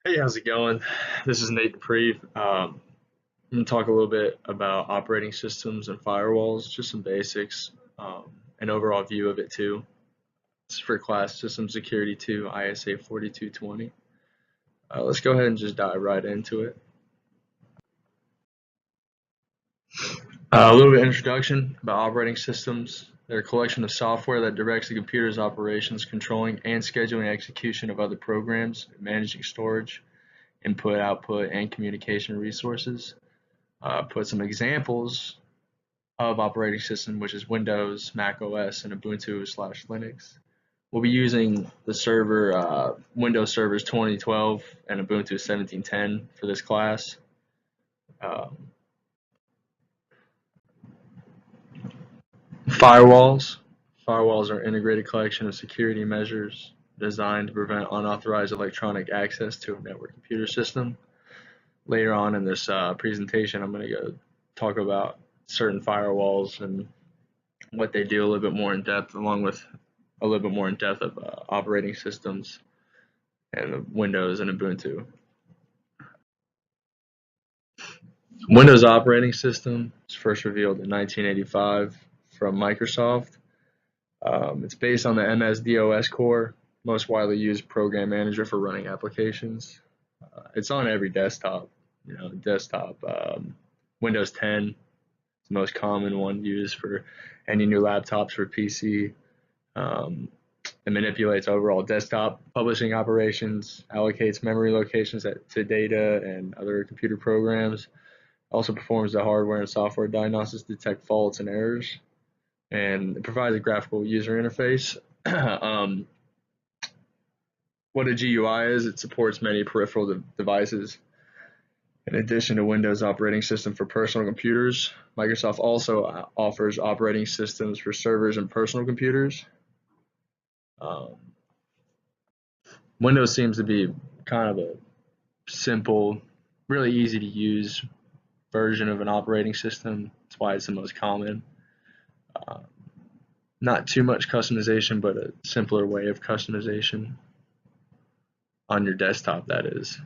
Hey, how's it going? This is Dupree. I'm going to talk a little bit about operating systems and firewalls, just some basics, an overall view of it too. It's for class System Security 2, ISA 4220. Let's go ahead and just dive right into it. A little bit of introduction about operating systems. They're a collection of software that directs the computer's operations, controlling and scheduling execution of other programs, managing storage, input, output, and communication resources. Put some examples of operating system, which is Windows, Mac OS, and Ubuntu/Linux. We'll be using the server Windows servers 2012 and Ubuntu 17.10 for this class. Firewalls. Firewalls are an integrated collection of security measures designed to prevent unauthorized electronic access to a network computer system. Later on in this presentation, I'm going to go talk about certain firewalls and what they do a little bit more in depth, along with a little bit more in depth of operating systems and Windows and Ubuntu. Windows operating system was first revealed in 1985 from Microsoft. It's based on the MS-DOS core, most widely used program manager for running applications. It's on every desktop, Windows 10 is the most common one used for any new laptops for PC. It manipulates overall desktop publishing operations, allocates memory locations to data and other computer programs, also performs the hardware and software diagnosis to detect faults and errors, and it provides a graphical user interface. What a GUI is, it supports many peripheral devices. In addition to Windows operating system for personal computers, Microsoft also offers operating systems for servers and personal computers. Windows seems to be kind of a simple, really easy to use version of an operating system. That's why it's the most common. Not too much customization, but a simpler way of customization on your desktop, that is.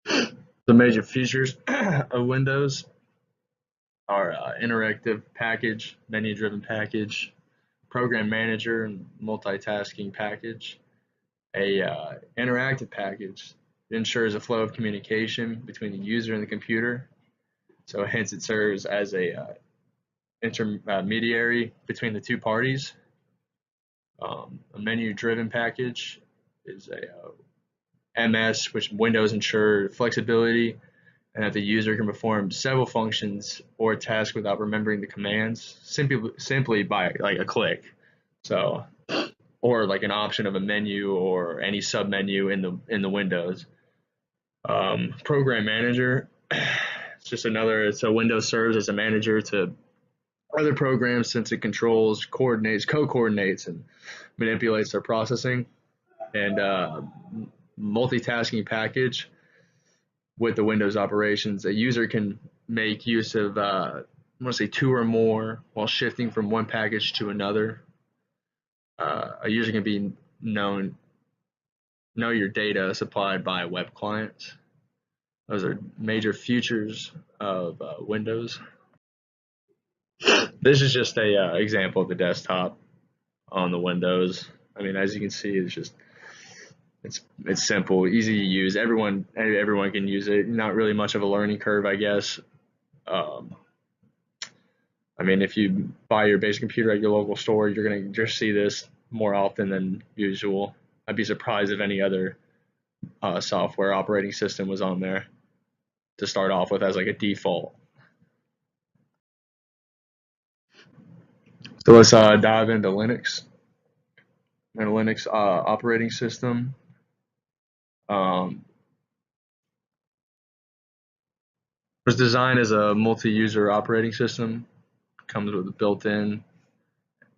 The major features of Windows are interactive package, menu-driven package, program manager, and multitasking package. A interactive package ensures a flow of communication between the user and the computer. So hence it serves as a intermediary between the two parties. A menu-driven package is a MS, which Windows ensure flexibility and that the user can perform several functions or tasks without remembering the commands simply by like a click. So, or like an option of a menu or any submenu in the Windows. Program manager, it's just another. So Windows serves as a manager to other programs since it controls, coordinates, co-coordinates, and manipulates their processing. And multitasking package with the Windows operations, a user can make use of I want to say 2 or more while shifting from one package to another. A user can be know your data supplied by web clients. Those are major features of Windows. This is just a example of the desktop on the Windows. I mean, as you can see, it's simple, easy to use. Everyone can use it. Not really much of a learning curve, I guess. I mean, if you buy your basic computer at your local store, you're gonna just see this more often than usual. I'd be surprised if any other software operating system was on there to start off with as like a default. So let's dive into Linux and Linux operating system. Was designed as a multi-user operating system. Comes with a built-in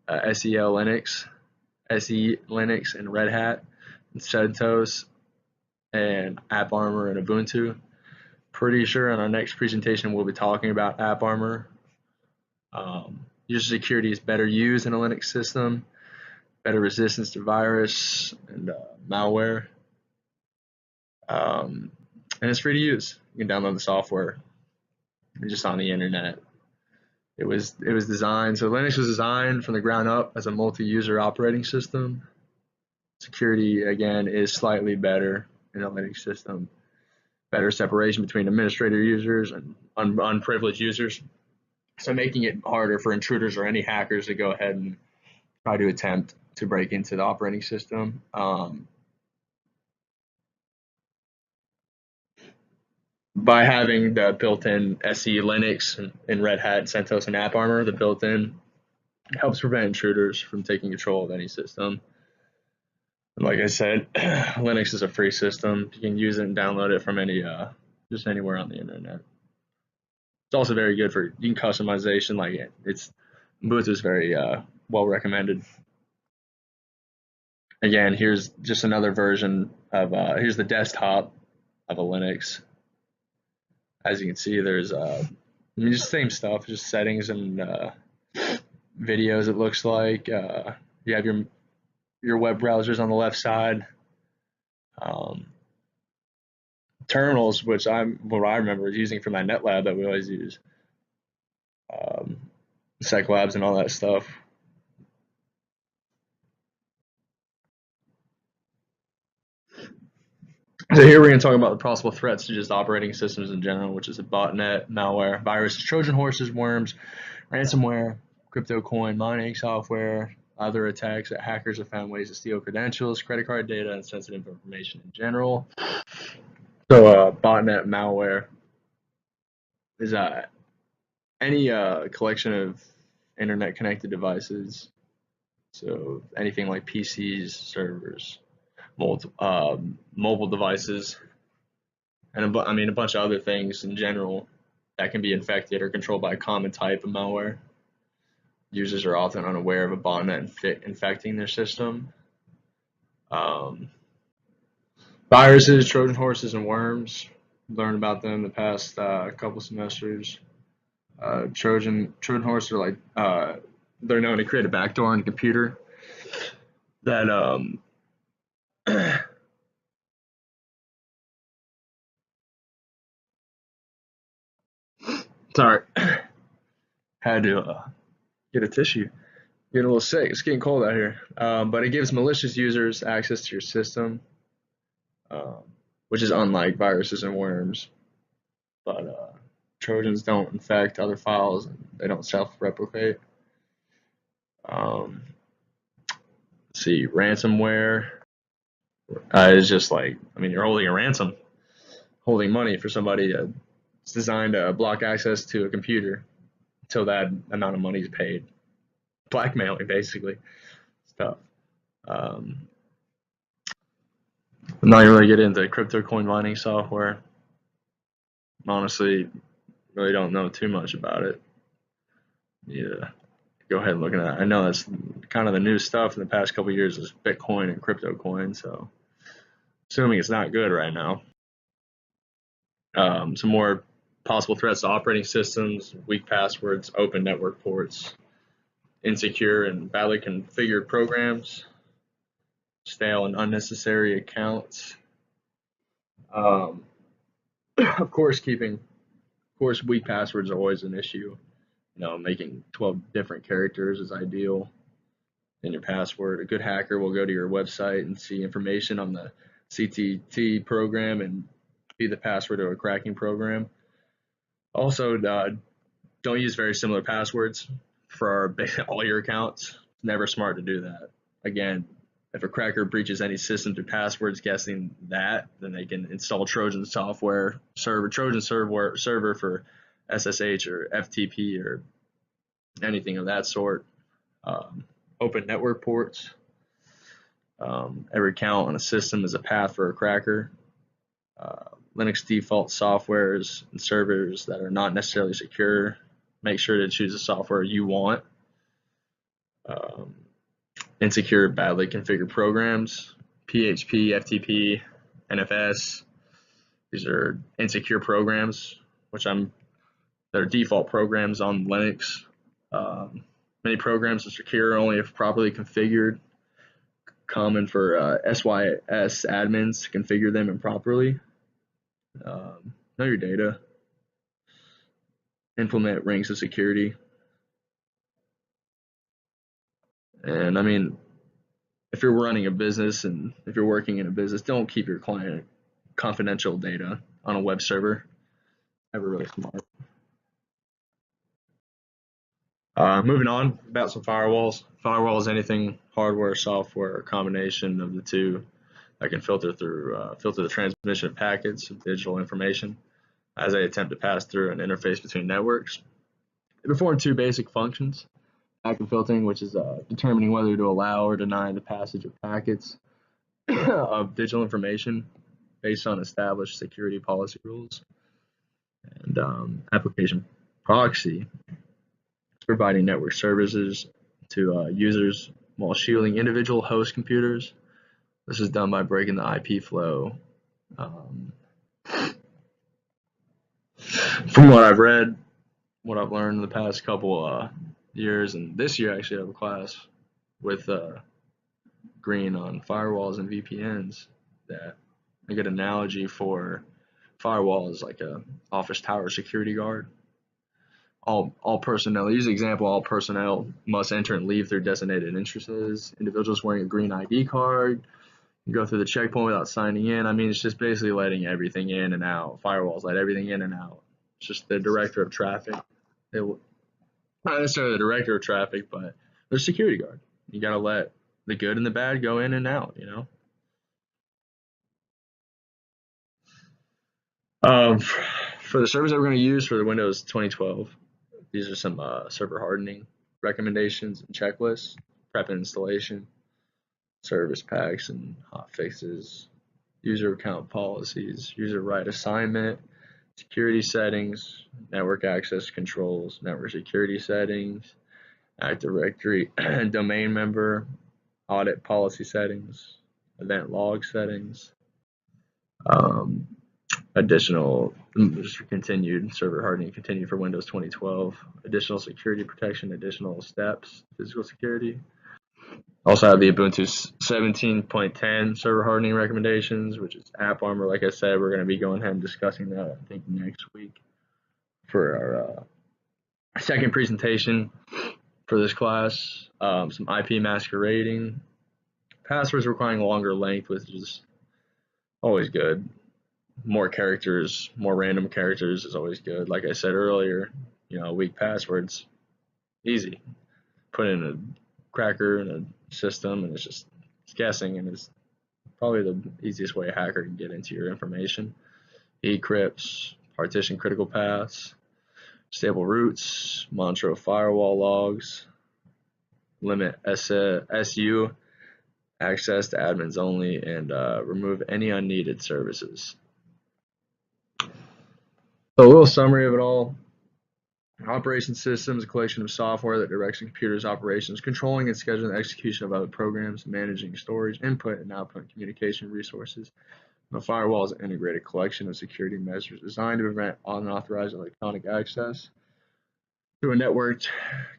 SEL Linux, SE Linux, and Red Hat, and CentOS, and AppArmor and Ubuntu. Pretty sure in our next presentation we'll be talking about AppArmor. User security is better used in a Linux system, better resistance to virus and malware. and it's free to use. You can download the software just on the internet. It was designed, so Linux was designed from the ground up as a multi-user operating system. Security, again, is slightly better in a Linux system. Better separation between administrator users and unprivileged users, so making it harder for intruders or any hackers to go ahead and try to attempt to break into the operating system. By having the built-in SE Linux and Red Hat, CentOS, and AppArmor, the built-in helps prevent intruders from taking control of any system. And like I said, Linux is a free system. You can use it and download it from just anywhere on the internet. It's also very good for customization. Like Ubuntu is very well recommended. Again, here's just another version of here's the desktop of a Linux. As you can see, there's just same stuff, just settings and videos. It looks like you have your web browsers on the left side. Terminals, what I remember using for my NetLab that we always use, SecLabs and all that stuff. So here we're going to talk about the possible threats to just operating systems in general, which is a botnet, malware, viruses, Trojan horses, worms, ransomware, crypto coin mining software. Other attacks that hackers have found ways to steal credentials, credit card data, and sensitive information in general. So botnet malware is any collection of internet connected devices. So anything like PCs, servers, mobile devices, and a bunch of other things in general that can be infected or controlled by a common type of malware. Users are often unaware of a botnet infecting their system. Viruses, Trojan horses, and worms. Learned about them the past couple semesters. Trojan horses are like they're known to create a backdoor in a computer that sorry, had to get a tissue. Getting a little sick. It's getting cold out here. But it gives malicious users access to your system, which is unlike viruses and worms. But Trojans don't infect other files, and they don't self-replicate. Let's see, ransomware is just like, you're holding a ransom, holding money for somebody. It's designed to block access to a computer until that amount of money is paid. Blackmailing, basically. Stuff. I'm not gonna really get into crypto coin mining software. Honestly, really don't know too much about it. Yeah, go ahead and look at that. I know that's kind of the new stuff in the past couple of years is Bitcoin and crypto coin. So, assuming it's not good right now. Some more possible threats to operating systems: weak passwords, open network ports, insecure and badly configured programs, stale and unnecessary accounts. Of course, weak passwords are always an issue. Making 12 different characters is ideal in your password. A good hacker will go to your website and see information on the CTT program and be the password to a cracking program. Also, don't use very similar passwords for all your accounts. It's never smart to do that. Again, if a cracker breaches any system through passwords guessing that, then they can install Trojan server for SSH or FTP or anything of that sort. Open network ports. Every account on a system is a path for a cracker. Linux default softwares and servers that are not necessarily secure. Make sure to choose the software you want. Insecure, badly configured programs. PHP, FTP, NFS. These are insecure programs, they're default programs on Linux. Many programs are secure only if properly configured. common for SYS admins to configure them improperly. Know your data. Implement rings of security. And I mean, if you're running a business and if you're working in a business, don't keep your client confidential data on a web server. Never really smart. Moving on about some firewalls. Firewalls, anything hardware, software, or combination of the two that can filter the transmission of packets of digital information as they attempt to pass through an interface between networks. They perform two basic functions: packet filtering, which is determining whether to allow or deny the passage of packets of digital information based on established security policy rules, and application proxy, providing network services to users while shielding individual host computers. This is done by breaking the IP flow. From what I've read, what I've learned in the past couple years, and this year actually I have a class with Green on firewalls and VPNs, that a good analogy for firewall is like a office tower security guard. All personnel, use the example, all personnel must enter and leave their designated entrances. Individuals wearing a green ID card go through the checkpoint without signing in. I mean, it's just basically letting everything in and out. Firewalls let everything in and out. It's just the director of traffic. Not necessarily the director of traffic, but the security guard. You gotta let the good and the bad go in and out, you know. For the servers that we're going to use for the Windows 2012, these are some server hardening recommendations and checklists: prep and installation, service packs and hot fixes, user account policies, user right assignment, security settings, network access controls, network security settings, Active Directory domain member, audit policy settings, event log settings, additional continued server hardening continued for Windows 2012, additional security protection, additional steps, physical security. Also have the Ubuntu 17.10 server hardening recommendations, which is AppArmor. Like I said, we're going to be going ahead and discussing that, I think, next week for our second presentation for this class. Some IP masquerading, passwords requiring longer length, which is always good. More characters, more random characters is always good. Like I said earlier, you know, weak passwords, easy. Put in a cracker in a system and it's guessing, and it's probably the easiest way a hacker can get into your information. Decrypts, partition critical paths, stable roots, Montreux firewall logs, limit SU access to admins only, and remove any unneeded services. So a little summary of it all. An operation system is a collection of software that directs a computer's operations, controlling and scheduling the execution of other programs, managing storage, input, and output communication resources. A firewall is an integrated collection of security measures designed to prevent unauthorized electronic access to a networked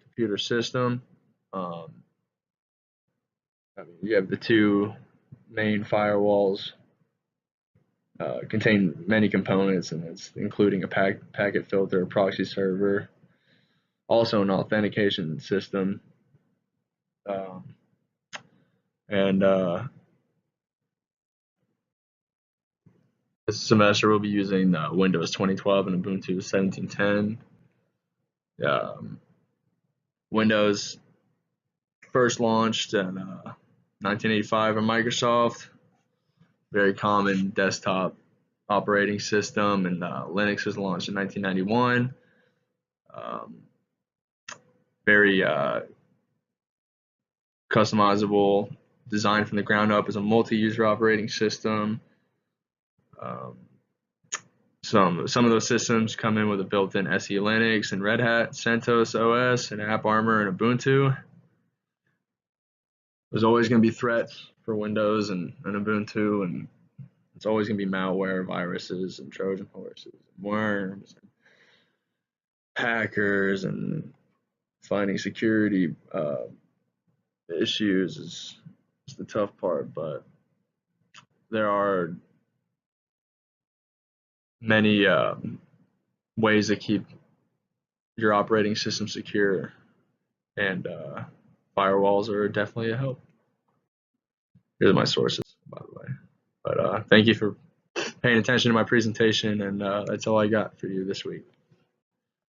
computer system. You have the two main firewalls. Contain many components, and it's including a packet filter, a proxy server, also an authentication system, and this semester we'll be using Windows 2012 and Ubuntu 17.10. Windows first launched in 1985 on Microsoft. Very common desktop operating system, and Linux was launched in 1991. Very customizable, designed from the ground up as a multi-user operating system. Some of those systems come in with a built-in SE Linux and Red Hat, CentOS OS, and AppArmor and Ubuntu. There's always going to be threats for Windows and Ubuntu, and it's always going to be malware, viruses, and Trojan horses, and worms, and hackers, and finding security issues is It's the tough part, but there are many ways to keep your operating system secure, and firewalls are definitely a help. Here's my sources, by the way. But thank you for paying attention to my presentation, and that's all I got for you this week.